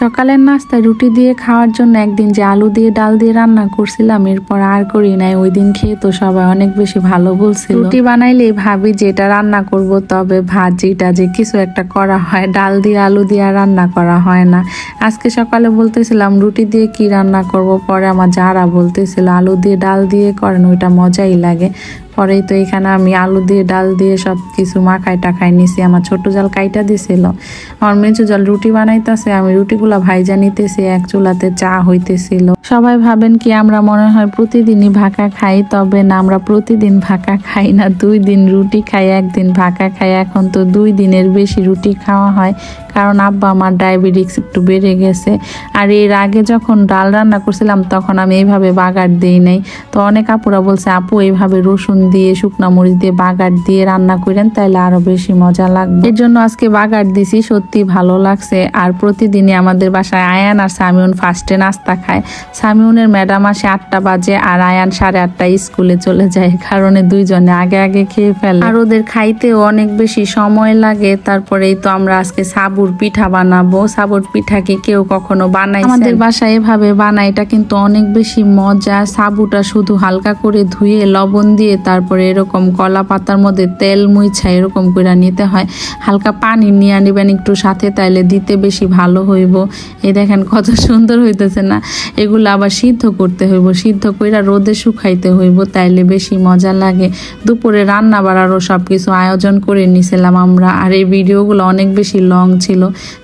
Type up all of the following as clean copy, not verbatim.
সকালের নাস্তায় রুটি দিয়ে খাওয়ার জন্য একদিন যে আলু দিয়ে ডাল দিয়ে রান্না করছিলাম এরপর আর করি নাই। ওই দিন খেয়ে তো সবাই অনেক বেশি ভালো বলছিল। রুটি বানাইলেই ভাবি যে এটা রান্না করব, তবে ভাজিটা যে কিছু একটা করা হয়, ডাল দিয়ে আলু দিয়ে রান্না করা হয় না। আজকে সকালে বলতেছিলাম রুটি দিয়ে কি রান্না করব, পরে আমার যারা বলতেছিল আলু দিয়ে ডাল দিয়ে করেন, ওইটা মজাই লাগে। পরেই তো এখানে আমি আলু দিয়ে ডাল দিয়ে সব কিছু মাখাই টাখাই নিছি। আমার ছোট জাল কাইটা দিছিল, আমার মেজো জাল রুটি বানাইতেছে, আমি রুটিগুলা ভাইজা নিতেছি, এক চুলাতে চা হইতেছিল। সবাই ভাবেন কি আমরা মনে হয় প্রতিদিনই ভাকা খাই, তবে না, আমরা প্রতিদিন ভাকা খাই না, 2 দিন রুটি খাই, 1 দিন ভাকা খাই। এখন তো 2 দিনের বেশি রুটি খাওয়া হয়, কারণ আব্বা আমার ডায়াবেটিস একটু বেড়ে গেছে। আর এর আগে যখন ডাল রান্না করছিলাম তখন আমি এইভাবে বাগার দিই নাই। তো অনেক আপুরা বলছে আপু এইভাবে রসুন দিয়ে শুকনা মরিচ দিয়ে বাগার দিয়ে রান্না করেন, তাইলে আরো বেশি মজা লাগবে। এর জন্য আজকে বাগার দিছি, সত্যি ভালো লাগছে। আর প্রতিদিনই আমাদের বাসায় আয়ান আর সামিউন ফার্স্টে নাস্তা খায়। সামিউনের ম্যাডাম আসে 8টা বাজে আর আয়ান 8:30টায় স্কুলে চলে যায়, কারণে দুইজনে আগে আগে খেয়ে ফেলে। আর ওদের খাইতেও অনেক বেশি সময় লাগে। তারপরেই তো আমরা আজকে সাবুর পিঠা বানাবো। সাবুর পিঠা কি কেউ কখনো বানাই? আমাদের বাসায় এভাবে বানায়, এটা কিন্তু অনেক বেশি মজা। সাবুটা শুধু হালকা করে ধুয়ে লবণ দিয়ে তারপরে এরকম কলা পাতার মধ্যে তেল মুইছা এরকম করে নিতে হয়। হালকা পানি নিয়ে নেবেন একটু সাথে, তাইলে দিতে বেশি ভালো হইব। এই দেখেন কত সুন্দর হইতেছে না? এগুলো আবার সিদ্ধ করতে হইব, সিদ্ধ কইরা রোদে শুকাইতে হইব, তাইলে বেশি মজা লাগে। দুপুরে রান্না বাড়ারও সবকিছু আয়োজন করে নিছিলাম আমরা। আর এই ভিডিওগুলো অনেক বেশি লং ছিল,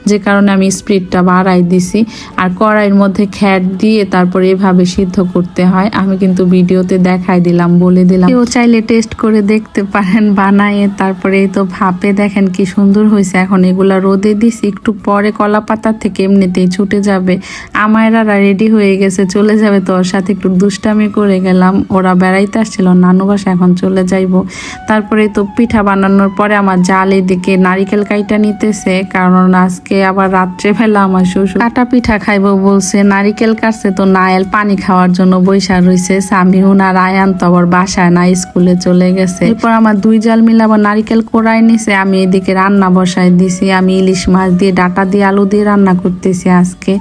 যে কারণে আমি স্পিডটা বাড়াই দিছি। আর কড়াইয়ের মধ্যে খ্যাট দিয়ে তারপরে এভাবে সিদ্ধ করতে হয়। আমি কিন্তু ভিডিওতে দেখাই দিলাম, বলে দিলাম, কেউ চাইলে টেস্ট করে দেখতে পারেন বানায়ে। তারপরে এই তো ভাপে দেখেন কি সুন্দর হয়েছে। এখন এগুলা রোদে দিছি, একটু পরে কলা পাতার থেকে এমনিতেই ছুটে যাবে। আমায়রা রেডি হয়ে গেছে, চলে যাবে। তো ওর সাথে একটু দুষ্টামি করে গেলাম, ওরা বেড়াইতে আসছিল নানু বাসা, এখন চলে যাইব। তারপরে তো পিঠা বানানোর পরে আমার জাল এদিকে নারিকেল কাইটা নিতেছে, কারণ আজকে আবার রাত্রেবেলা আমার শ্বশুর কাটা পিঠা খাইবো বলছে। নারিকেল কাটছে তো নায়েল পানি খাওয়ার জন্য বৈশা রয়েছে। সামিউন আর আয়ান তো আবার বাসায় না, স্কুলে চলে গেছে। এরপর আমার 2 জাল মিলে আবার নারিকেল কোড়াই নিছে। আমি এদিকে রান্না বসাই দিছি। আমি ইলিশ মাছ দিয়ে ডাটা দিয়ে আলু দিয়ে রান্না করতেছি আজকে।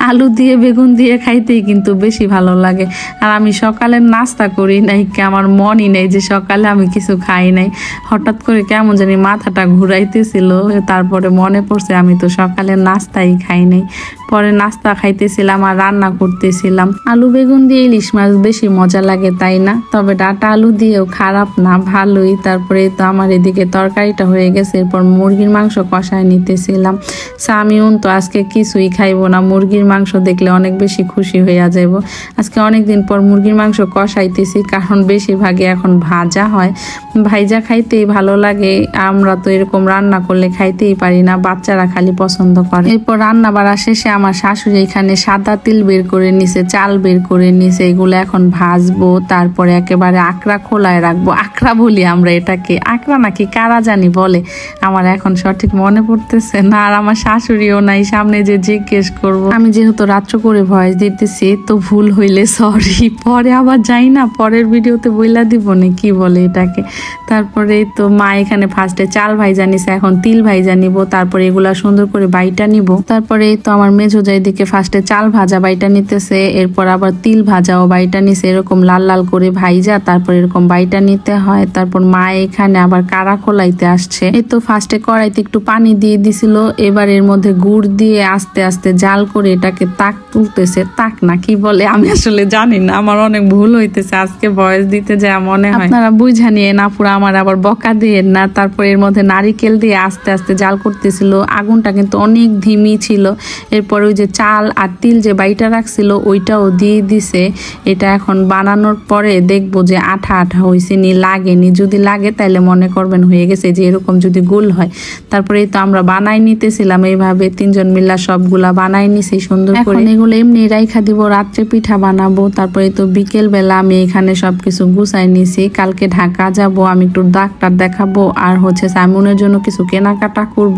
আলু দিয়ে বেগুন দিয়ে খাইতেই কিন্তু বেশি ভালো লাগে। আর আমি সকালে নাস্তা করি নাই, আমার মনই নেই যে সকালে আমি কিছু খাই নাই। হঠাৎ করে কেমন জানি মাথাটা ঘুরাইতেছিল, তারপরে মনে পড়ছে আমি তো সকালে নাস্তাই খাই নাই। পরে নাস্তা খাইতেছিলাম আর রান্না করতেছিলাম। আলু বেগুন দিয়ে ইলিশ মাছ বেশি মজা লাগে, তাই না? তবে ডাটা আলু দিয়েও খারাপ না, ভালোই। তারপরে তো আমার এদিকে তরকারিটা হয়ে গেছে। এরপর মুরগির মাংস কষায় নিতেছিলাম। সামিউন তো আজকে কিছুই খাইবো না, মুরগির মাংস দেখলে অনেক বেশি খুশি হইয়া যাইব। আজকে অনেকদিন পর মুরগির মাংস কষাইতেছি, কারণ বেশিরভাগই এখন ভাজা হয়। ভাইজা খাইতেই ভালো লাগে, আমরা তো এরকম রান্না করলে খাইতেই পারি না, বাচ্চারা খালি পছন্দ করে। এরপর রান্না বাড়া শেষে আমার শাশুড়ি এখানে সাদা তিল বের করে নিছে, চাল বের করে নিছে। এগুলো এখন ভাজবো, তারপরে একেবারে আকড়া খোলায় রাখবো। আকড়া বলি আমরা এটাকে, আকড়া নাকি কারা জানি বলে, আমার এখন সঠিক মনে পড়তেছে না। আর আমার শাশুড়িও নাই সামনে যে জিজ্ঞেস করব। আমি যেহেতু রাত্র করে ভয়েস দিতেছি, তো ভুল হইলে সরি, পরে আবার যাই না, পরের ভিডিওতে বইলা দিব না কি বলে এটাকে। তারপরে তো মা এখানে ফার্স্টে চাল ভাইজা নিছে, এখন তিল ভাইজা নিব, তারপরে এগুলা সুন্দর করে বাইটা নিব। তারপরে তো আমার মেজো জাই দিকে ফার্স্টে চাল ভাজা বাইটা নিতেছে, এরপর আবার তিল ভাজাও বাইটা নিছে, এরকম লাল লাল করে ভাইজা তারপর এরকম বাইটা নিতে হয়। তারপর মা এখানে আবার কারা খোলাইতে আসছে। এই তো ফার্স্টে কড়াইতে একটু পানি দিয়ে দিছিল, এবার এর মধ্যে গুড় দিয়ে আস্তে আস্তে জাল করে এটাকে তাক তুলতেছে। তাক না কি বলে আমি আসলে জানি না, আমার অনেক ভুল হইতেছে আজকে ভয়েস দিতে যায় মনে হয়। আপনারা বুঝা নিয়ে না, পুরো আমার আবার বকা দিয়ে না। তারপর এর মধ্যে নারিকেল দিয়ে আস্তে আস্তে জাল করতেছিল, আগুনটা কিন্তু অনেক ধিমি ছিল। এরপর ওই যে চাল আর তিল যে বাইটা রাখছিল ওইটাও দিয়ে দিছে। এটা এখন বানানোর পরে দেখবো যে আঠা আঠা হয়েছে নি লাগেনি, যদি লাগে তাহলে মনে করবেন হয়ে গেছে, যে এরকম যদি গোল হয়। তারপরে তো আমরা বানাই নিতেছিলাম এইভাবে, 3জন মিলা সবগুলা বানাই নিছি। সুন্দর করে। এখন এগুলো এমনি রাইখা দিব, রাত্রে পিঠা বানাবো। তারপরে তো বিকেল বেলা আমি এখানে সবকিছু গুছাই নিছি, কালকে ঢাকা যাব, আমি একটু ডাক্তার দেখাবো আর হচ্ছে সাইমনের জন্য কিছু কেনাকাটা করব।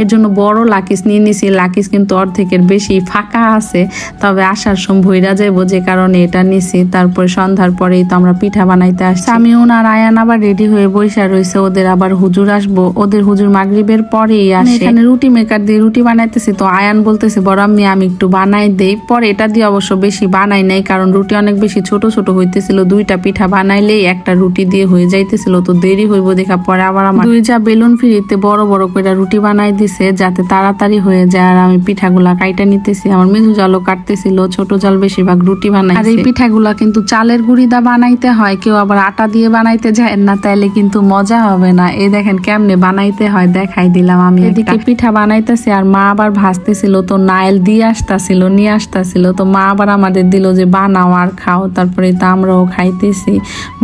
এর জন্য বড় লাকিস নিয়ে নিছি, লাকিস কিন্তু অর্ধেকের বেশি ফাঁকা আছে, তবে আসার সময় ভইরা যাবো, যে কারণে এটা নিছি। তারপরে সন্ধ্যার পরেই তো আমরা পিঠা বানাইতে আসছি। আমি ওনার আয়ান আবার রেডি হয়ে বইসা রয়েছে, ওদের আবার হুজুর আসবো, ওদের হুজুর মাগরিবের পরেই আসে। এখানে রুটি মেকার দিয়ে রুটি বানাইতেছি, তো আয়ান বলতেছে বড় আম্মি আমি একটু বানাই দেই। পরে এটা দিয়ে অবশ্য বেশি বানাই নাই, কারণ রুটি অনেক বেশি ছোট ছোট হইতেছিল, দুইটা পিঠা বানাইলেই একটা রুটি দিয়ে হয়ে যাইতেছিল, তো দেরি হইব দেখা। পরে আবার আমার দুই যা বেলুন ফিরিতে বড় বড় করে রুটি বানাই দিছে যাতে তাড়াতাড়ি হয়ে যায়। আর আমি পিঠাগুলা কাইটা নিতেছি, আমার মেজু জালও কাটতেছিল, ছোট জাল বেশিরভাগ রুটি বানাই। আর এই পিঠাগুলা কিন্তু চালের গুঁড়ি দা বানাইতে হয়, কেউ আবার আটা দিয়ে বানাইতে যায় না, তাইলে কিন্তু মজা হবে না। এই দেখেন কেমনে বানাইতে হয় দেখাই দিলাম আমি। এদিকে পিঠা বানাইতেছি আর মা আবার ভাজতেছিল, তো নাইল দিয়ে আসতেছিল, নিয়ে আসতেছিল, তো মা আবার আমাদের দিল যে বানাও আর খাও। তারপরে তো আমরাও খাইতেছি,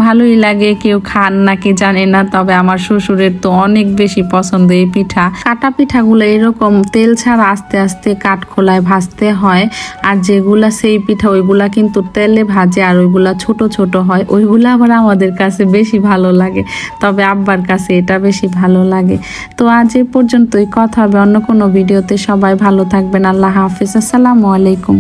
ভালোই লাগে। কেউ খান নাকি জানি না, তবে আমার শ্বশুরের তো অনেক বেশি পছন্দ এই পিঠা। কাটা পিঠাগুলো এরকম তেল ছাড়া আস্তে আস্তে কাঠ খোলায় ভাজতে হয়, আর যেগুলা সেই পিঠা ওইগুলা কিন্তু তেলে ভাজে, আর ওইগুলা ছোট ছোট হয়, ওইগুলা আবার আমাদের কাছে বেশি ভালো লাগে, তবে আব্বার কাছে এটা বেশি ভালো লাগে। তো আজ এ পর্যন্তই, কথা হবে অন্য কোনো ভিডিওতে। সবাই ভালো থাকবেন, আল্লাহ হাফিজ, আসসালামু আলাইকুম।